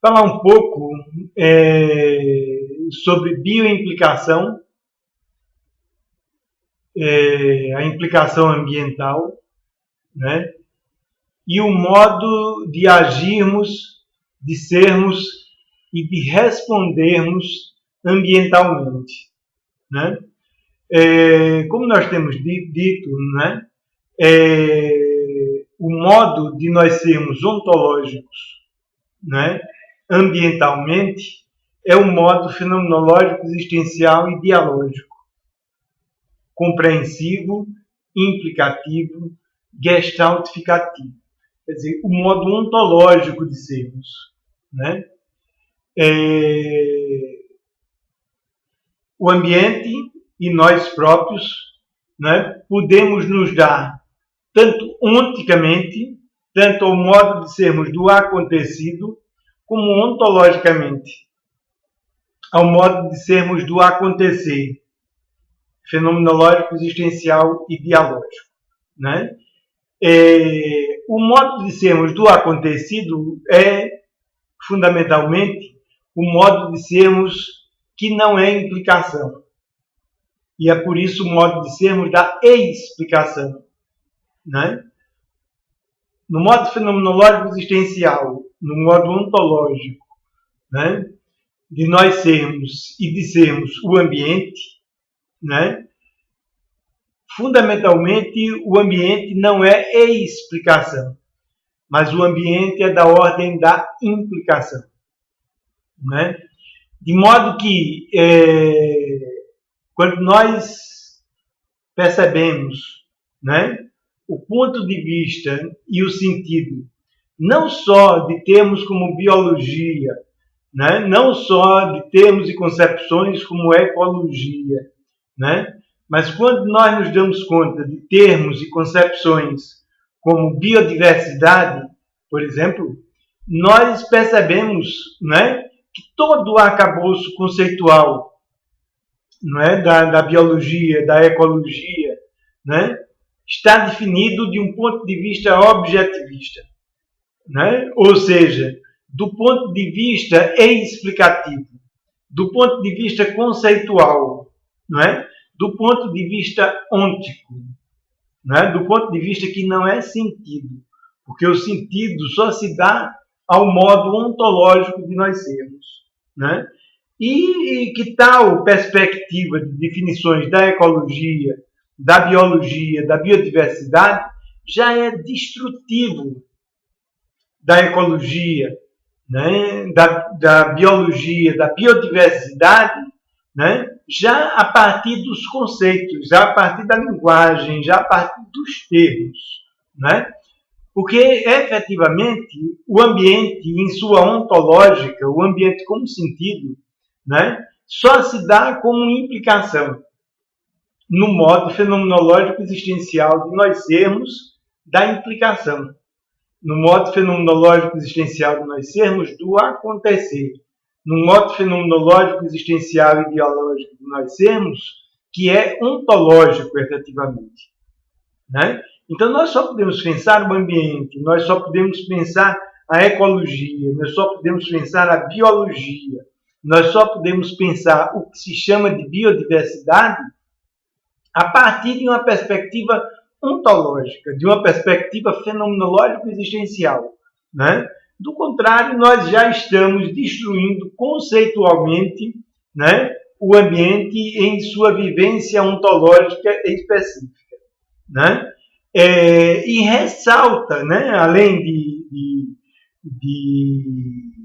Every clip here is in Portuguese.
falar um pouco sobre bioimplicação, a implicação ambiental, né? E o modo de agirmos, de sermos e de respondermos ambientalmente, né? Como nós temos dito, né? O modo de nós sermos ontológicos, né? Ambientalmente é o modo fenomenológico, existencial e dialógico, compreensivo, implicativo, gestaltificativo. Quer dizer, o modo ontológico de sermos, né? O ambiente e nós próprios, né, podemos nos dar tanto onticamente, tanto ao modo de sermos do acontecido, como ontologicamente, ao modo de sermos do acontecer, fenomenológico, existencial e dialógico, né? O modo de sermos do acontecido é, fundamentalmente, o modo de sermos que não é implicação. E é por isso o modo de sermos da explicação, né? No modo fenomenológico existencial, no modo ontológico, né, de nós sermos e de sermos o ambiente, né, fundamentalmente o ambiente não é explicação, mas o ambiente é da ordem da implicação, né? De modo que quando nós percebemos, né, o ponto de vista e o sentido, não só de termos como biologia, né, não só de termos e concepções como ecologia, né, mas quando nós nos damos conta de termos e concepções como biodiversidade, por exemplo, nós percebemos, né, que todo o arcabouço conceitual, não é, da biologia, da ecologia, né, está definido de um ponto de vista objetivista, né? Ou seja, do ponto de vista explicativo, do ponto de vista conceitual, não é? Do ponto de vista ôntico, não é? Do ponto de vista que não é sentido, porque o sentido só se dá ao modo ontológico de nós sermos, né? E que tal perspectiva de definições da ecologia, da biologia, da biodiversidade, já é destrutivo da ecologia, né? da biologia, da biodiversidade, né? Já a partir dos conceitos, já a partir da linguagem, já a partir dos termos, né? Porque, efetivamente, o ambiente, em sua ontológica, o ambiente como sentido, né? Só se dá como implicação no modo fenomenológico existencial de nós sermos da implicação, no modo fenomenológico existencial de nós sermos do acontecer, no modo fenomenológico existencial e ideológico de nós sermos, que é ontológico, efetivamente, né? Então, nós só podemos pensar o ambiente, nós só podemos pensar a ecologia, nós só podemos pensar a biologia, nós só podemos pensar o que se chama de biodiversidade a partir de uma perspectiva ontológica, de uma perspectiva fenomenológico-existencial, né? Do contrário, nós já estamos destruindo conceitualmente, né, o ambiente em sua vivência ontológica específica, né? E ressalta, né, além de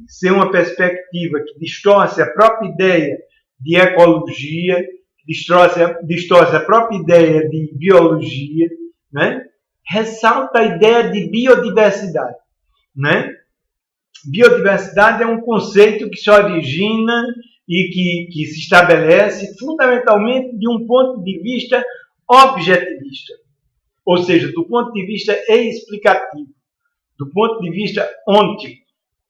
ser uma perspectiva que distorce a própria ideia de ecologia, distorce a própria ideia de biologia, né? Ressalta a ideia de biodiversidade, né? Biodiversidade é um conceito que se origina e que se estabelece fundamentalmente de um ponto de vista objetivista, ou seja, do ponto de vista explicativo, do ponto de vista ôntico,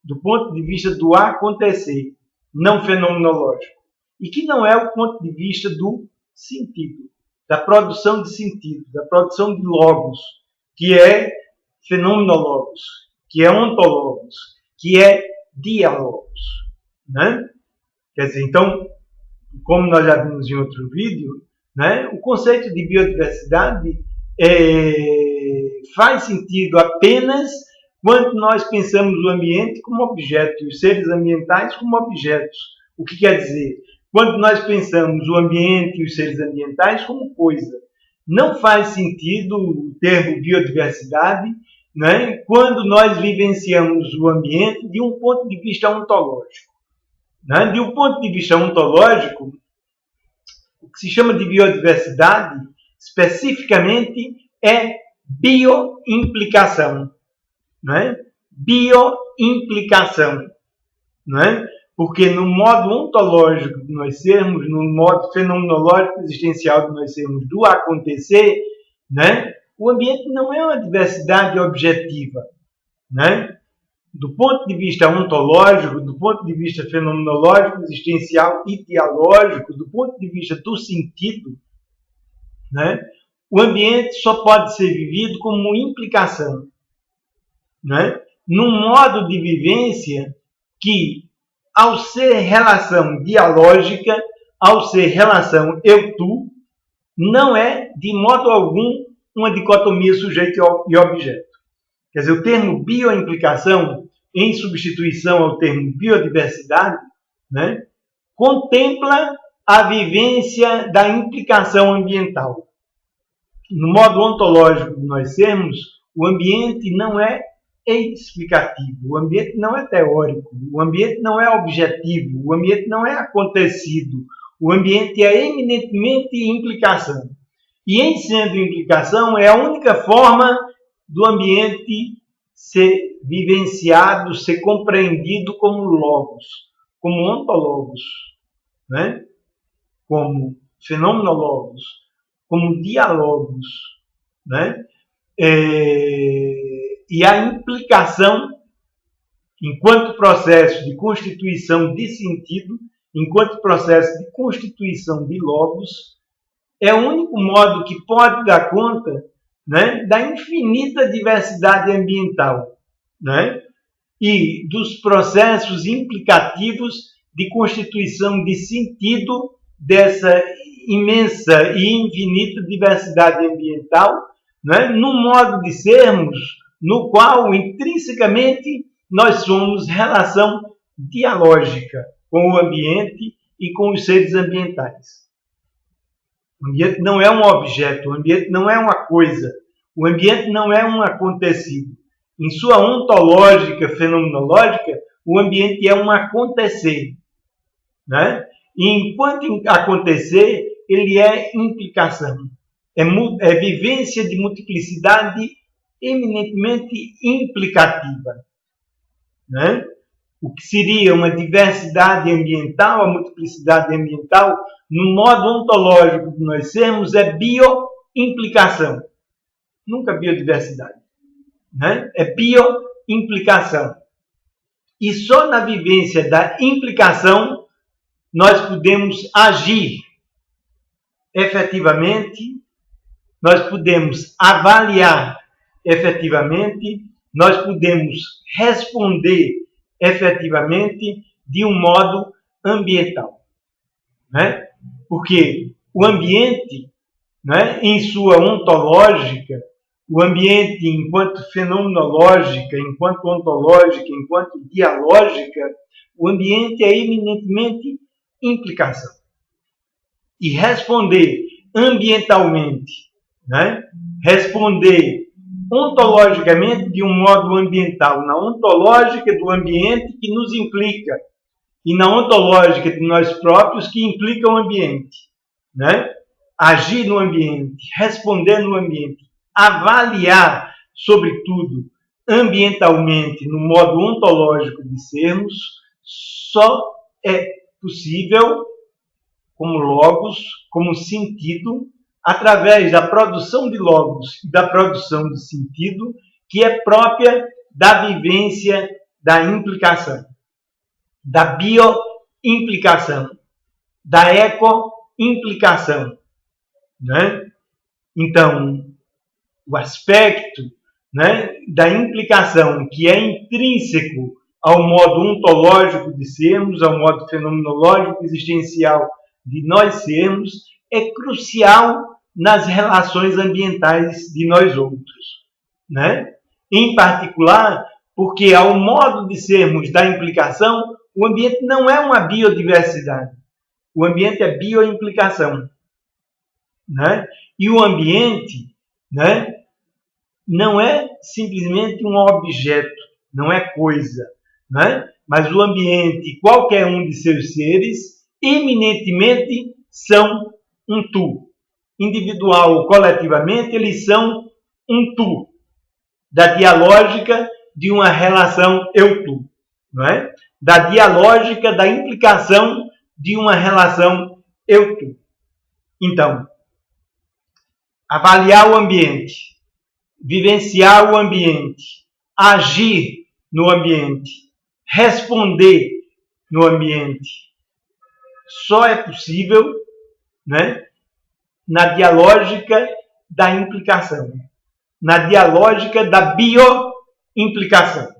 do ponto de vista do acontecer, não fenomenológico, e que não é o ponto de vista do sentido, da produção de sentido, da produção de logos, que é fenomenologos, que é ontologos, que é diálogos, né? Quer dizer, então, como nós já vimos em outro vídeo, né, o conceito de biodiversidade faz sentido apenas quando nós pensamos o ambiente como objeto e os seres ambientais como objetos. O que quer dizer? Quando nós pensamos o ambiente e os seres ambientais como coisa. Não faz sentido o termo biodiversidade, né, quando nós vivenciamos o ambiente de um ponto de vista ontológico. Né? De um ponto de vista ontológico, o que se chama de biodiversidade, especificamente, é bioimplicação. Né? Bioimplicação. Né? Porque no modo ontológico de nós sermos, no modo fenomenológico existencial de nós sermos do acontecer, né? O ambiente não é uma diversidade objetiva. Né? Do ponto de vista ontológico, do ponto de vista fenomenológico, existencial e dialógico, do ponto de vista do sentido, né? O ambiente só pode ser vivido como implicação. Né? Num modo de vivência que, ao ser relação dialógica, ao ser relação eu-tu, não é, de modo algum, uma dicotomia sujeito e objeto. Quer dizer, o termo bioimplicação, em substituição ao termo biodiversidade, né, contempla a vivência da implicação ambiental. No modo ontológico de nós sermos, o ambiente não é explicativo, o ambiente não é teórico, o ambiente não é objetivo, o ambiente não é acontecido, o ambiente é eminentemente implicação. E em sendo implicação, é a única forma do ambiente ser vivenciado, ser compreendido como logos, como ontologos, né? Como fenomenologos, como diálogos, né? E a implicação, enquanto processo de constituição de sentido, enquanto processo de constituição de logos, é o único modo que pode dar conta, né, da infinita diversidade ambiental, né, e dos processos implicativos de constituição de sentido dessa imensa e infinita diversidade ambiental, né, no modo de sermos, no qual, intrinsecamente, nós somos relação dialógica com o ambiente e com os seres ambientais. O ambiente não é um objeto, o ambiente não é uma coisa, o ambiente não é um acontecido. Em sua ontológica fenomenológica, o ambiente é um acontecer. Né? E enquanto acontecer, ele é implicação. É vivência de multiplicidade eminentemente implicativa. Né? O que seria uma diversidade ambiental, a multiplicidade ambiental, no modo ontológico de nós sermos, é bioimplicação. Nunca biodiversidade. Né? É bioimplicação. E só na vivência da implicação nós podemos agir efetivamente, nós podemos avaliar efetivamente, nós podemos responder efetivamente de um modo ambiental. Né? Porque o ambiente, né, em sua ontológica, o ambiente enquanto fenomenológica, enquanto ontológica, enquanto dialógica, o ambiente é eminentemente implicação. E responder ambientalmente, né, responder ontologicamente de um modo ambiental, na ontológica do ambiente que nos implica, e na ontológica de nós próprios que implica o ambiente. Né? Agir no ambiente, responder no ambiente, avaliar, sobretudo, ambientalmente, no modo ontológico de sermos, só é possível como logos, como sentido, através da produção de logos e da produção de sentido, que é própria da vivência da implicação, da bioimplicação, da ecoimplicação. Né? Então, o aspecto, né, da implicação que é intrínseco ao modo ontológico de sermos, ao modo fenomenológico existencial de nós sermos, é crucial nas relações ambientais de nós outros, né? Em particular, porque ao modo de sermos da implicação, o ambiente não é uma biodiversidade. O ambiente é bioimplicação, né? E o ambiente, né, não é simplesmente um objeto, não é coisa, né? Mas o ambiente, qualquer um de seus seres, eminentemente são um tu. Individual ou coletivamente, eles são um tu, da dialógica de uma relação eu-tu, não é? Da dialógica da implicação de uma relação eu-tu. Então, avaliar o ambiente, vivenciar o ambiente, agir no ambiente, responder no ambiente, só é possível, né, na dialógica da implicação, na dialógica da bioimplicação.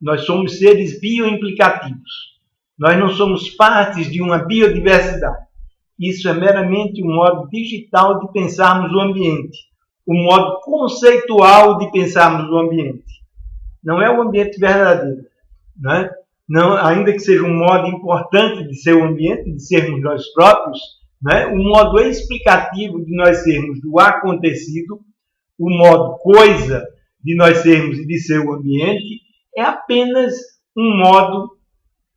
Nós somos seres bioimplicativos. Nós não somos partes de uma biodiversidade. Isso é meramente um modo digital de pensarmos o ambiente, um modo conceitual de pensarmos o ambiente. Não é o ambiente verdadeiro, né? Não, ainda que seja um modo importante de ser o ambiente, de sermos nós próprios, né? O modo explicativo de nós sermos do acontecido, o modo coisa de nós sermos e de ser o ambiente, é apenas um modo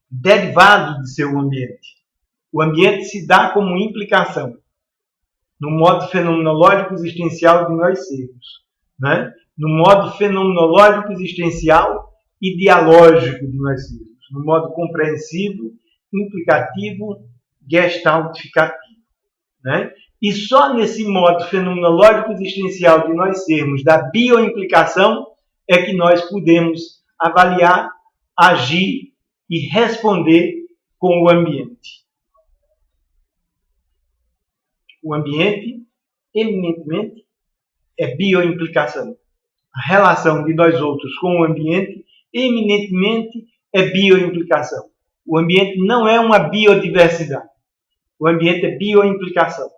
derivado de ser o ambiente. O ambiente se dá como implicação no modo fenomenológico existencial de nós sermos, né? No modo fenomenológico existencial e dialógico de nós sermos, no modo compreensivo, implicativo, gestaltificativo, né? E só nesse modo fenomenológico existencial de nós sermos, da bioimplicação, é que nós podemos avaliar, agir e responder com o ambiente. O ambiente, eminentemente, é bioimplicação. A relação de nós outros com o ambiente, eminentemente, é bioimplicação. O ambiente não é uma biodiversidade. O ambiente é bioimplicação.